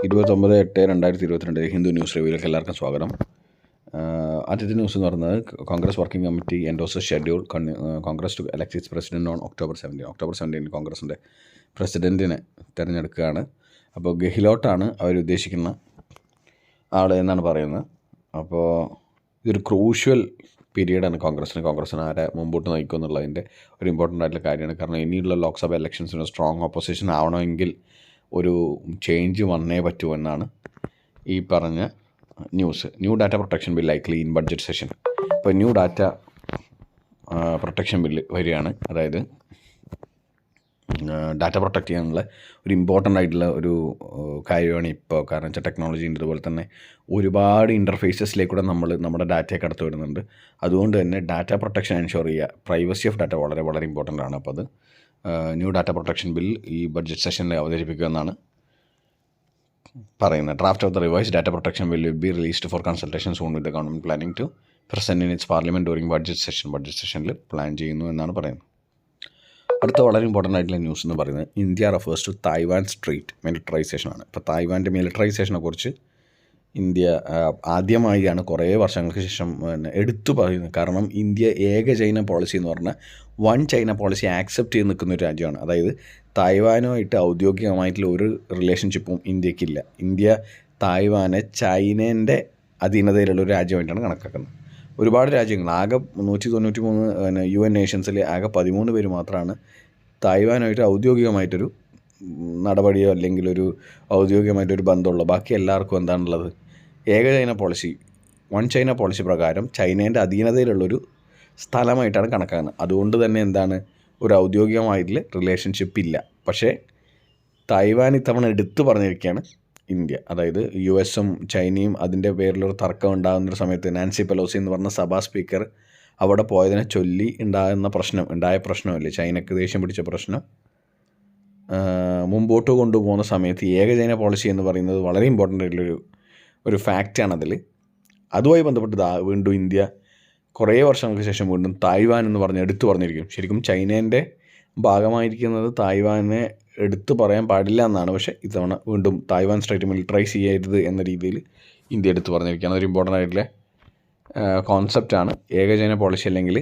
29/8/2022 Hindu news റിവ്യൂയിലേക്ക് എല്ലാവർക്കും സ്വാഗതം. ആദ്യത്തെ ന്യൂസ് എന്ന് പറയുന്നത് Congress working committee endorse schedule Congress to elect its president on October 17 കോൺഗ്രസിൻ്റെ പ്രസിഡൻറ്റിനെ തിരഞ്ഞെടുക്കുകയാണ്. അപ്പോൾ ഗെഹ്ലോട്ടാണ് അവരുദ്ദേശിക്കുന്ന ആൾ എന്നാണ് പറയുന്നത്. അപ്പോൾ ഇതൊരു ക്രൂഷ്യൽ പീരീഡാണ് കോൺഗ്രസിന് ആരെ മുമ്പോട്ട് നയിക്കും എന്നുള്ളതിൻ്റെ ഒരു ഇമ്പോർട്ടൻ്റ് ആയിട്ടുള്ള കാര്യമാണ്. കാരണം ഇനിയുള്ള ലോക്സഭ ഇലക്ഷൻസിന് സ്ട്രോങ് ഓപ്പോസിഷൻ ആവണമെങ്കിൽ ഒരു ചേഞ്ച് വന്നേ പറ്റുമെന്നാണ് ഈ പറഞ്ഞ news. New data protection bill likely in budget session. ഇപ്പോൾ ന്യൂ ഡാറ്റ പ്രൊട്ടക്ഷൻ ബില്ല് വരികയാണ്. അതായത് ഡാറ്റ പ്രൊട്ടക്റ്റ് ചെയ്യാനുള്ള ഒരു ഇമ്പോർട്ടൻ്റ് ആയിട്ടുള്ള ഒരു കാര്യമാണ് ഇപ്പോൾ. കാരണം വെച്ചാൽ ടെക്നോളജീൻ്റെ അതുപോലെ തന്നെ ഒരുപാട് ഇൻ്റർഫേസസിലേക്കൂടെ നമ്മുടെ ഡാറ്റയെ കടത്തി വിടുന്നുണ്ട്. അതുകൊണ്ട് തന്നെ ഡാറ്റ പ്രൊട്ടക്ഷൻ എൻഷുർ ചെയ്യുക, പ്രൈവസി ഓഫ് ഡാറ്റ വളരെ വളരെ ഇമ്പോർട്ടൻ്റ് ആണ്. അപ്പോൾ അത് ന്യൂ ഡാറ്റ പ്രൊട്ടക്ഷൻ ബിൽ ഈ ബഡ്ജറ്റ് സെഷനിൽ അവതരിപ്പിക്കുമെന്നാണ് പറയുന്നത്. Draft of the revise data protection bill will be released for consultation soon with the government planning to present in its parliament during budget സെഷനിൽ പ്ലാൻ ചെയ്യുന്നു എന്നാണ് പറയുന്നത്. അടുത്ത വളരെ ഇമ്പോർട്ടൻ്റ് ആയിട്ടുള്ള ന്യൂസ് എന്ന് പറയുന്നത് India refers to Taiwan street മിലിറ്ററൈസേഷനാണ്. ഇപ്പോൾ തായ്വാൻ്റെ മിലിറ്ററൈസേഷനെ കുറിച്ച് ഇന്ത്യ ആദ്യമായാണ് കുറേ വർഷങ്ങൾക്ക് ശേഷം എടുത്തു പറയുന്നത്. കാരണം ഇന്ത്യ ഏക ചൈന പോളിസി എന്ന് പറഞ്ഞാൽ വൺ ചൈന പോളിസി ആക്സെപ്റ്റ് ചെയ്ത് നിൽക്കുന്ന ഒരു രാജ്യമാണ്. അതായത് തായ്വാനുമായിട്ട് ഔദ്യോഗികമായിട്ടുള്ള ഒരു റിലേഷൻഷിപ്പും ഇന്ത്യക്കില്ല. ഇന്ത്യ തായ്വാനെ ചൈനേൻ്റെ അധീനതയിലുള്ള ഒരു രാജ്യമായിട്ടാണ് കണക്കാക്കുന്നത്. ഒരുപാട് രാജ്യങ്ങൾ, ആകെ 193 UN നേഷൻസിൽ ആകെ 13 പേര് മാത്രമാണ് തായ്വാനായിട്ട് ഔദ്യോഗികമായിട്ടൊരു നടപടിയോ അല്ലെങ്കിൽ ഒരു ഔദ്യോഗികമായിട്ടൊരു ബന്ധമുള്ളൂ. ബാക്കി എല്ലാവർക്കും എന്താണുള്ളത്, ഏക China policy, one China policy പ്രകാരം ചൈനേൻ്റെ അധീനതയിലുള്ളൊരു സ്ഥലമായിട്ടാണ് കണക്കാക്കുന്നത്. അതുകൊണ്ട് തന്നെ എന്താണ്, ഒരു ഔദ്യോഗികമായിട്ടുള്ള റിലേഷൻഷിപ്പ് ഇല്ല. പക്ഷേ തായ്വാൻ ഇത്തവണ എടുത്തു പറഞ്ഞിരിക്കുകയാണ് ഇന്ത്യ. അതായത് US-ഉം ചൈനയും അതിൻ്റെ പേരിലൊരു തർക്കം ഉണ്ടാകുന്നൊരു സമയത്ത് നാൻസി പെലോസി എന്ന് പറഞ്ഞ സഭാ സ്പീക്കർ അവിടെ പോയതിനെ ചൊല്ലി ഉണ്ടായ പ്രശ്നമല്ലേ, ചൈനക്ക് ദേഷ്യം പിടിച്ച പ്രശ്നം മുമ്പോട്ട് കൊണ്ടുപോകുന്ന സമയത്ത് ഏക ചൈന പോളിസി എന്ന് പറയുന്നത് വളരെ ഇമ്പോർട്ടൻ്റ് ആയിട്ടുള്ളൊരു ഒരു ഫാക്റ്റാണതിൽ. അതുമായി ബന്ധപ്പെട്ട് വീണ്ടും ഇന്ത്യ കുറേ വർഷങ്ങൾക്ക് ശേഷം വീണ്ടും തായ്വാൻ എന്ന് പറഞ്ഞ് എടുത്തു പറഞ്ഞിരിക്കും. ശരിക്കും ചൈനേൻ്റെ ഭാഗമായിരിക്കുന്നത് തായ്വാനെ എടുത്തു പറയാൻ പാടില്ല എന്നാണ്. പക്ഷേ ഇത്തവണ വീണ്ടും തായ്വാൻ സ്ട്രൈറ്റ് മിലിറ്ററൈസ് ചെയ്യരുത് എന്ന രീതിയിൽ ഇന്ത്യ എടുത്തു പറഞ്ഞിരിക്കുകയാണ്. അതൊരു ഇമ്പോർട്ടൻ്റ് ആയിട്ടുള്ള കോൺസെപ്റ്റാണ്. ഏക ചൈന പോളിസി അല്ലെങ്കിൽ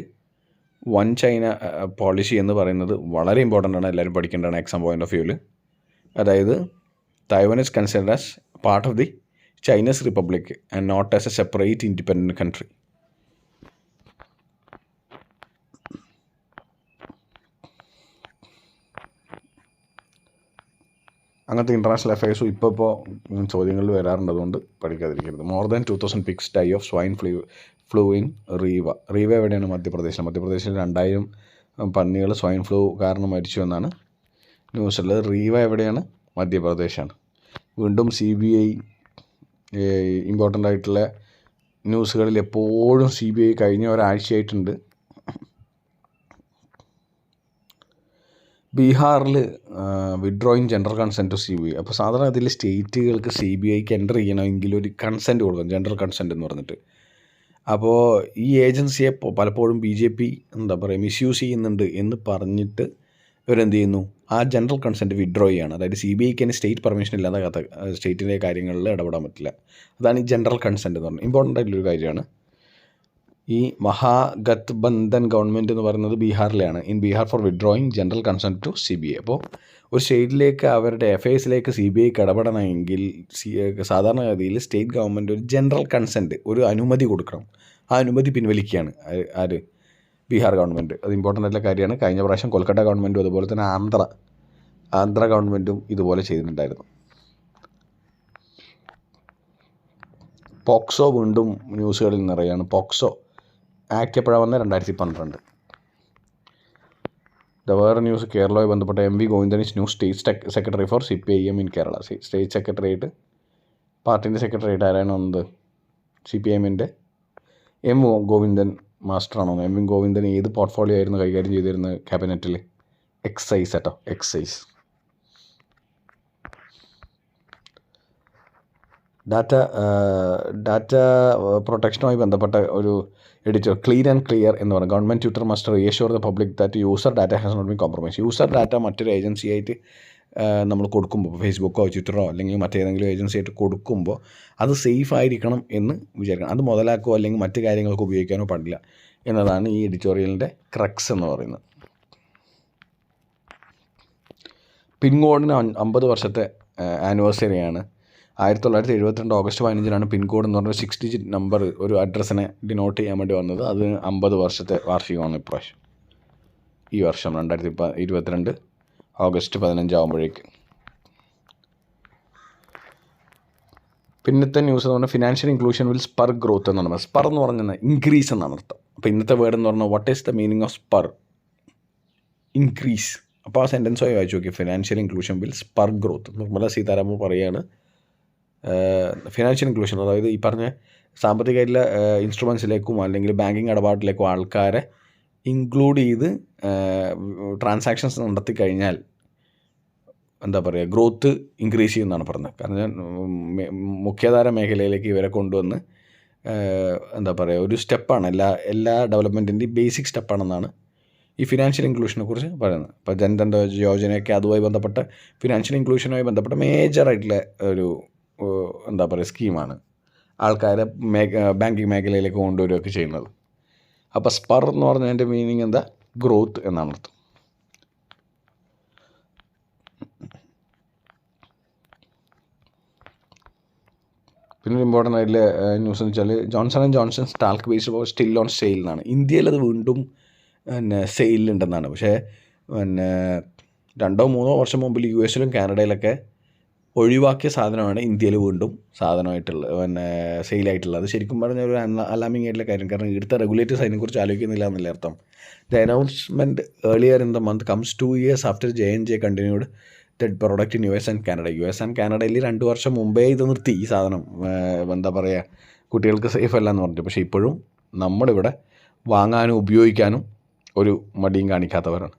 വൺ ചൈന പോളിസി എന്ന് പറയുന്നത് വളരെ ഇമ്പോർട്ടൻ്റ് ആണ്, എല്ലാവരും പഠിക്കേണ്ടതാണ് എക്സാം പോയിൻ്റ് ഓഫ് വ്യൂവിൽ. അതായത് Taiwan is considered as part of the Chinese republic and not as a separate independent country. അങ്ങനത്തെ ഇൻ്റർനാഷണൽ അഫയേഴ്സും ഇപ്പോൾ ചോദ്യങ്ങളിൽ വരാറുണ്ട്, അതുകൊണ്ട് പഠിക്കാതിരിക്കരുത്. More than 2000 pigs die of swine flu in Rewa എവിടെയാണ്? മധ്യപ്രദേശിൽ 2000 പന്നികൾ സ്വൈൻ ഫ്ലൂ കാരണം മരിച്ചു എന്നാണ് ന്യൂസുള്ളത്. റീവ എവിടെയാണ്? മധ്യപ്രദേശാണ്. വീണ്ടും CBI ഇമ്പോർട്ടൻ്റ് ആയിട്ടുള്ള ന്യൂസുകളിൽ എപ്പോഴും CBI കഴിഞ്ഞ ഒരാഴ്ചയായിട്ടുണ്ട്. ബീഹാറിൽ withdrawing general consent to CBI. അപ്പോൾ സാധാരണ ഇതിൽ സ്റ്റേറ്റുകൾക്ക് CBIക്ക് എൻ്റർ ചെയ്യണമെങ്കിൽ ഒരു കൺസെൻറ്റ് കൊടുക്കണം, ജനറൽ കൺസെൻറ്റ് എന്ന് പറഞ്ഞിട്ട്. അപ്പോൾ ഈ ഏജൻസിയെ പലപ്പോഴും BJP മിസ്യൂസ് ചെയ്യുന്നുണ്ട് എന്ന് പറഞ്ഞിട്ട് ഇവരെന്ത് ചെയ്യുന്നു, ആ ജനറൽ കൺസെൻറ്റ് വിഡ്രോ ചെയ്യുകയാണ്. അതായത് CBIക്ക് തന്നെ സ്റ്റേറ്റ് പെർമിഷൻ ഇല്ലാതെ സ്റ്റേറ്റിൻ്റെ കാര്യങ്ങളിൽ ഇടപെടാൻ പറ്റില്ല. അതാണ് ഈ ജനറൽ കൺസെൻറ്റ് എന്ന് പറഞ്ഞത്. ഇമ്പോർട്ടൻ്റ് ആയിട്ടുള്ളൊരു കാര്യമാണ്. ഈ മഹാഗത്ബന്ധൻ ഗവൺമെൻറ് എന്ന് പറയുന്നത് ബീഹാറിലാണ്. In Bihar for withdrawing general consent to CBI. അപ്പോൾ ഒരു സ്റ്റേറ്റിലേക്ക് അവരുടെ അഫയേഴ്സിലേക്ക് CBIക്ക് ഇടപെടണമെങ്കിൽ സാധാരണഗതിയിൽ സ്റ്റേറ്റ് ഗവൺമെൻറ് ഒരു ജനറൽ കൺസെൻറ്റ്, ഒരു അനുമതി കൊടുക്കണം. ആ അനുമതി പിൻവലിക്കുകയാണ് ആര്? ബീഹാർ ഗവൺമെൻറ്. അത് ഇമ്പോർട്ടൻ്റ് ആയിട്ടുള്ള കാര്യമാണ്. കഴിഞ്ഞ പ്രാവശ്യം കൊൽക്കത്ത ഗവൺമെൻറ്റും അതുപോലെ തന്നെ ആന്ധ്ര ഗവൺമെൻറ്റും ഇതുപോലെ ചെയ്തിട്ടുണ്ടായിരുന്നു. പോക്സോ വീണ്ടും ന്യൂസുകളിൽ നിറയാണ്. പോക്സോ ആക്ട് എപ്പോഴാണ് വന്നത്? 2012. വേറെ ന്യൂസ്, കേരളവുമായി ബന്ധപ്പെട്ട MV Govindan is new state secretary for CPIM in Kerala. State സെക്രട്ടറിയായിട്ട് പാർട്ടീൻ്റെ സെക്രട്ടറിയായിട്ട് ആരാണ് വന്നത്? CPIMൻ്റെ M ഗോവിന്ദൻ മാസ്റ്ററാണോ? MV ഗോവിന്ദൻ ഏത് പോർട്ട്ഫോളിയോ ആയിരുന്നു കൈകാര്യം ചെയ്തിരുന്നത് ക്യാബിനറ്റിൽ? എക്സൈസ്. ഡാറ്റ പ്രൊട്ടക്ഷനുമായി ബന്ധപ്പെട്ട ഒരു എഡിറ്റർ, ക്ലീൻ ആൻഡ് ക്ലിയർ എന്ന് പറയുന്നത് government Twitter must reassure the public that user data has not been compromise. User data മറ്റൊരു ഏജൻസിയായിട്ട് നമ്മൾ കൊടുക്കുമ്പോൾ ഫേസ്ബുക്കോ ട്വിറ്ററോ അല്ലെങ്കിൽ മറ്റേതെങ്കിലും ഏജൻസി ആയിട്ട് കൊടുക്കുമ്പോൾ അത് സേഫ് ആയിരിക്കണം എന്ന് വിചാരിക്കണം. അത് മുതലാക്കോ അല്ലെങ്കിൽ മറ്റു കാര്യങ്ങൾക്ക് ഉപയോഗിക്കാനോ പാടില്ല എന്നതാണ് ഈ എഡിറ്റോറിയലിൻ്റെ ക്രക്സ് എന്ന് പറയുന്നത്. പിൻ കോഡിന് 50 വർഷത്തെ ആനിവേഴ്സറിയാണ്. 1972 ഓഗസ്റ്റ് 15-നാണ് പിൻ കോഡ് എന്ന് പറഞ്ഞ 6 ഡിജിറ്റ് നമ്പർ ഒരു അഡ്രസ്സിനെ ഡിനോട്ട് ചെയ്യാൻ വേണ്ടി വന്നത്. അത് 50 വർഷത്തെ വാർഷികമാണ് ഇപ്രാവശ്യം, ഈ വർഷം 2022 ഓഗസ്റ്റ് 15 ആകുമ്പോഴേക്ക്. പിന്നത്തെ ന്യൂസ് എന്ന് പറഞ്ഞാൽ financial inclusion will spur growth എന്നാണ്. സ്പർ എന്ന് പറഞ്ഞാൽ ഇൻക്രീസ് എന്നാണ് അർത്ഥം. അപ്പോൾ ഇന്നത്തെ വേർഡ് എന്ന് പറഞ്ഞാൽ what is the meaning of spur? Increase. അപ്പോൾ ആ സെൻറ്റൻസായി വായിച്ചു നോക്കി. Financial inclusion will spur growth. Nirmala Sitharaman പറയുകയാണ് ഫിനാൻഷ്യൽ ഇൻക്ലൂഷൻ, അതായത് ഈ പറഞ്ഞ സാമ്പത്തികമായിട്ടുള്ള ഇൻസ്ട്രുമെൻസിലേക്കും അല്ലെങ്കിൽ ബാങ്കിങ് ഇടപാടിലേക്കും ആൾക്കാരെ ഇൻക്ലൂഡ് ചെയ്ത് ട്രാൻസാക്ഷൻസ് നടത്തി കഴിഞ്ഞാൽ എന്താ പറയുക, ഗ്രോത്ത് ഇൻക്രീസ് ചെയ്യുമെന്നാണ് പറഞ്ഞത്. കാരണം മുഖ്യധാര മേഖലയിലേക്ക് ഇവരെ കൊണ്ടുവന്ന് എന്താ പറയുക, ഒരു സ്റ്റെപ്പാണ്, എല്ലാ ഡെവലപ്മെൻറ്റിൻ്റെയും ബേസിക് സ്റ്റെപ്പാണെന്നാണ് ഈ ഫിനാൻഷ്യൽ ഇൻക്ലൂഷനെ കുറിച്ച് പറയുന്നത്. ഇപ്പോൾ ജൻധൻ യോജനയൊക്കെ അതുമായി ബന്ധപ്പെട്ട ഫിനാൻഷ്യൽ ഇൻക്ലൂഷനുമായി ബന്ധപ്പെട്ട മേജറായിട്ടുള്ള ഒരു എന്താ പറയുക സ്കീമാണ് ആൾക്കാരെ ബാങ്കിങ് മേഖലയിലേക്ക് കൊണ്ടുവരികയൊക്കെ ചെയ്യുന്നത്. അപ്പോൾ സ്പർ എന്ന് പറഞ്ഞതിൻ്റെ മീനിങ് എന്താ? ഗ്രോത്ത് എന്നാണ് അർത്ഥം. പിന്നെ ഇമ്പോർട്ടൻ്റ് ആയിട്ടുള്ള ന്യൂസ് എന്ന് വെച്ചാൽ Johnson and Johnson's talc based still on sale എന്നാണ്. ഇന്ത്യയിൽ അത് വീണ്ടും സെയിലുണ്ടെന്നാണ്. പക്ഷേ 2-3 വർഷം മുമ്പിൽ US-ലും കാനഡയിലൊക്കെ ഒഴിവാക്കിയ സാധനമാണ് ഇന്ത്യയിൽ വീണ്ടും സാധനമായിട്ടുള്ളത്, സെയിലായിട്ടുള്ളത്. അത് ശരിക്കും പറഞ്ഞ ഒരു അലാമിങ് ആയിട്ടുള്ള കാര്യം. കാരണം ഇവിടുത്തെ റെഗുലേറ്റേഴ്സ് അതിനെക്കുറിച്ച് ആലോചിക്കുന്നില്ല എന്നല്ല അർത്ഥം. The announcement earlier in the month comes 2 years after J&J continued the product in US and Canada. US and കാനഡയിൽ 2 വർഷം മുമ്പേ ഇത് നിർത്തി. ഈ സാധനം എന്താ പറയുക, കുട്ടികൾക്ക് സേഫ് അല്ല എന്ന് പറഞ്ഞിട്ട്. പക്ഷേ ഇപ്പോഴും നമ്മളിവിടെ വാങ്ങാനും ഉപയോഗിക്കാനും ഒരു മടിയും കാണിക്കാത്തവരാണ്.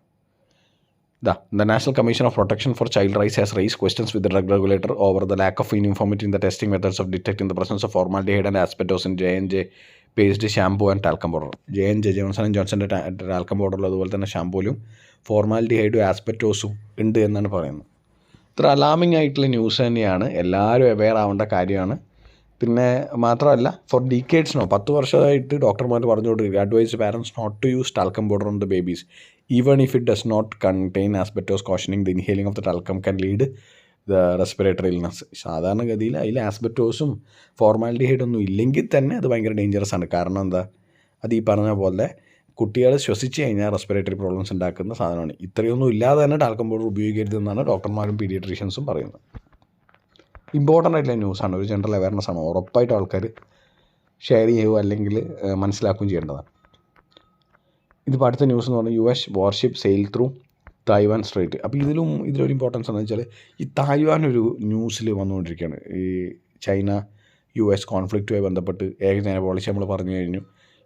The National Commission of Protection for Child Rights has raised questions with the drug regulator over the lack of uniformity in the testing methods of detecting the presence of formaldehyde and asbestos in J&J-based shampoo and talcum powder. Johnson and ജോൺസൻ്റെ talcum പൗഡറിലും അതുപോലെ തന്നെ ഷാമ്പൂലും ഫോർമാലിഡിഹൈഡും ആസ്ബെറ്റോസും ഉണ്ട് എന്നാണ് പറയുന്നത്. ഇത്ര alarming ആയിട്ടുള്ള news തന്നെയാണ്, എല്ലാവരും അവെയർ ആവേണ്ട കാര്യമാണ്. പിന്നെ മാത്രമല്ല, ഫോർ ഡീക്കേഡ്സ് 10 വർഷമായിട്ട് ഡോക്ടർമാർ പറഞ്ഞുകൊണ്ടിരിക്കുക, advise parents not to use talcum powder on the babies even if it does not contain asbestos, cautioning the inhaling of the talcum can lead the respiratory illness. സാധാരണഗതിയിൽ അതിൽ ആസ്ബെറ്റോസും formaldehyde ഒന്നും ഇല്ലെങ്കിൽ തന്നെ അത് ഭയങ്കര ഡേഞ്ചറസ് ആണ്. കാരണം എന്താ, അത് ഈ പറഞ്ഞ പോലെ കുട്ടികൾ ശ്വസിച്ച് കഴിഞ്ഞാൽ റെസ്പിറേറ്ററി പ്രോബ്ലംസ് ഉണ്ടാക്കുന്ന സാധനമാണ്. ഇത്രയൊന്നും ഇല്ലാതെ തന്നെ ടാൽക്കം പൗഡർ ഉപയോഗിക്കരുതെന്നാണ് ഡോക്ടർമാരും പീഡിയാട്രീഷ്യൻസും പറയുന്നത്. ഇമ്പോർട്ടൻ്റ് ആയിട്ടുള്ള ന്യൂസാണ്, ഒരു ജനറൽ അവയർനെസ് ആണ്. ഉറപ്പായിട്ട് ആൾക്കാർ ഷെയർ ചെയ്യുകയോ അല്ലെങ്കിൽ മനസ്സിലാക്കുകയും ചെയ്യേണ്ടതാണ്. ഇതിപ്പോൾ അടുത്ത ന്യൂസ് എന്ന് പറഞ്ഞാൽ US warship sale through Taiwan straight. അപ്പോൾ ഇതിലൊരു ഇമ്പോർട്ടൻസ് എന്ന് വെച്ചാൽ ഈ തായ്വാൻ ഒരു ന്യൂസിൽ വന്നുകൊണ്ടിരിക്കുകയാണ്. ഈ ചൈന US കോൺഫ്ലിക്റ്റുമായി ബന്ധപ്പെട്ട് ഏകദിന പോളിസി നമ്മൾ പറഞ്ഞു കഴിഞ്ഞു.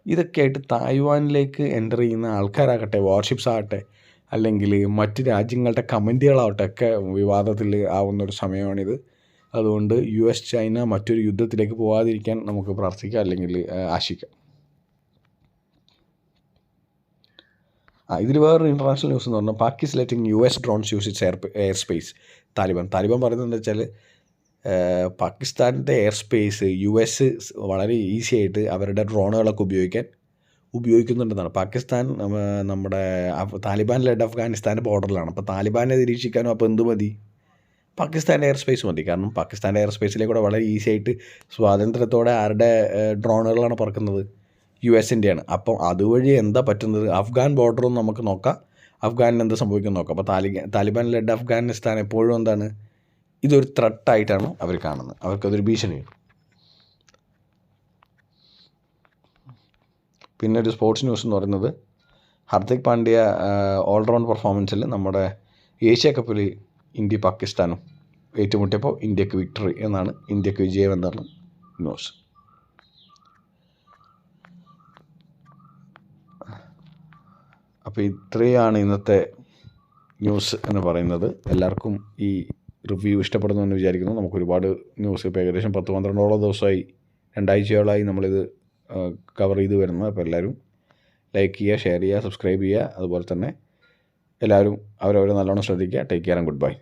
ഇതൊക്കെ ആയിട്ട് തായ്വാനിലേക്ക് എൻ്റർ ചെയ്യുന്ന ആൾക്കാരാകട്ടെ, വാർഷിപ്സ് ആകട്ടെ, അല്ലെങ്കിൽ മറ്റ് രാജ്യങ്ങളുടെ കമൻറ്റുകളാവട്ടെ, ഒക്കെ വിവാദത്തിൽ ആവുന്നൊരു സമയമാണിത്. അതുകൊണ്ട് US ചൈന മറ്റൊരു യുദ്ധത്തിലേക്ക് പോകാതിരിക്കാൻ നമുക്ക് പ്രാർത്ഥിക്കാം അല്ലെങ്കിൽ ആശിക്കാം. ഇതിൽ വേറൊരു ഇൻ്റർനാഷണൽ ന്യൂസ് എന്ന് പറഞ്ഞാൽ Pakistan letting US drones use it's air space. Taliban പറയുന്നത് എന്താ വെച്ചാൽ പാകിസ്ഥാൻ്റെ എയർ സ്പേസ് US വളരെ ഈസി ആയിട്ട് അവരുടെ ഡ്രോണുകളൊക്കെ ഉപയോഗിക്കുന്നുണ്ടെന്നാണ്. പാകിസ്ഥാൻ നമ്മുടെ താലിബാൻ ലെഡ് അഫ്ഗാനിസ്ഥാൻ്റെ ബോർഡറിലാണ്. അപ്പോൾ താലിബാനെ നിരീക്ഷിക്കാനും അപ്പോൾ എന്ത് മതി? പാകിസ്ഥാൻ്റെ എയർ സ്പേസ് മതി. കാരണം പാകിസ്ഥാൻ്റെ എയർ സ്പേസിലേക്കൂടെ വളരെ ഈസി ആയിട്ട് സ്വാതന്ത്ര്യത്തോടെ ആരുടെ ഡ്രോണുകളാണ് പറക്കുന്നത്? US-ൻ്റെയാണ്. അപ്പം അതുവഴി എന്താ പറ്റുന്നത്? അഫ്ഗാൻ ബോർഡറും നമുക്ക് നോക്കാം, അഫ്ഗാനിൽ എന്താ സംഭവിക്കുന്നത് നോക്കാം. അപ്പോൾ താലിബാൻ ലെഡ് അഫ്ഗാനിസ്ഥാൻ എപ്പോഴും എന്താണ്, ഇതൊരു ത്രെട്ടായിട്ടാണ് അവർ കാണുന്നത്. അവർക്കതൊരു ഭീഷണിയാണ്. പിന്നെ ഒരു സ്പോർട്സ് ന്യൂസ് എന്ന് പറയുന്നത് ഹർദിക് പാണ്ഡ്യ ഓൾറൗണ്ട് പെർഫോമൻസിൽ നമ്മുടെ ഏഷ്യ കപ്പിൽ ഇന്ത്യ പാകിസ്ഥാനും ഏറ്റുമുട്ടിയപ്പോൾ ഇന്ത്യക്ക് വിക്ടറി എന്നാണ്, ഇന്ത്യക്ക് വിജയം എന്നാണ് ന്യൂസ്. അപ്പോൾ ഇത്രയാണ് ഇന്നത്തെ ന്യൂസ് എന്ന് പറയുന്നത്. എല്ലാവർക്കും ഈ റിവ്യൂ ഇഷ്ടപ്പെടുന്നു എന്ന് വിചാരിക്കുന്നു. നമുക്ക് ഒരുപാട് ന്യൂസ് ഇപ്പോൾ ഏകദേശം 10-12 ദിവസമായി, 2 ആഴ്ചയോളമായി നമ്മളിത് കവർ ചെയ്ത് വരുന്നത്. അപ്പോൾ എല്ലാവരും ലൈക്ക് ചെയ്യുക, ഷെയർ ചെയ്യുക, സബ്സ്ക്രൈബ് ചെയ്യുക. അതുപോലെ തന്നെ എല്ലാവരും അവരവരെ നല്ലോണം ശ്രദ്ധിക്കുക. Take care and good bye.